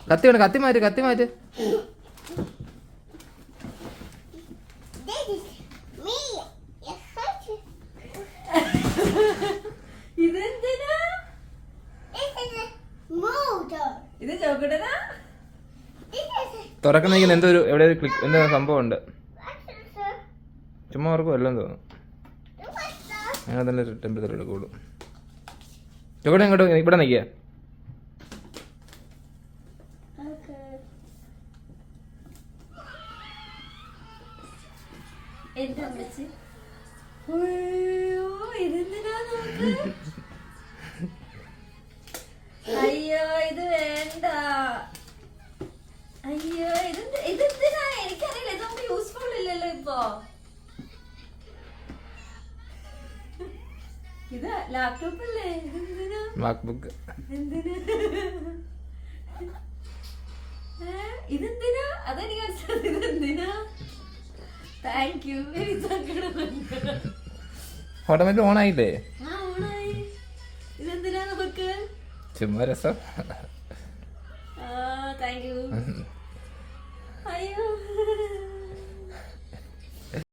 കത്തി വേണം, കത്തി മാറ്റ്, കത്തി മാറ്റ്. തുറക്കുന്ന എന്തോ ഒരു എവിടെ ഒരു ക്ലിക്ക് എന്തോ സംഭവം ഉണ്ട്. ചുമ്മാ അവർക്ക് വല്ലതും തോന്നും. അങ്ങനെ തന്നെ ടെമ്പറേച്ചർ എടുക്കുള്ളൂ. ചോക്കട്ടെ ഇങ്ങോട്ട് ഇവിടെ നിൽക്കുക. അയ്യോ ഇത് വേണ്ട. അയ്യോ ഇതെന്തിനാ? എനിക്കറിയില്ല, ഇത് നമുക്ക് യൂസ്ഫുൾ ഇല്ലല്ലോ ഇപ്പൊ. ഇത് ലാപ്ടോപ്പ് അല്ലേ? മാക്ബുക്ക്. ഇതെന്തിനാ? അതെനിക്ക് മനസ്സിലായി. ഇതെന്തിനാ? Thank you. ഓട്ടോമാറ്റിക് ഓൺ ആയില്ലേ? ഓണായി. ഇതെന്തിനാ നമുക്ക്? ചുമ്മാ രസം. Thank you. അയ്യോ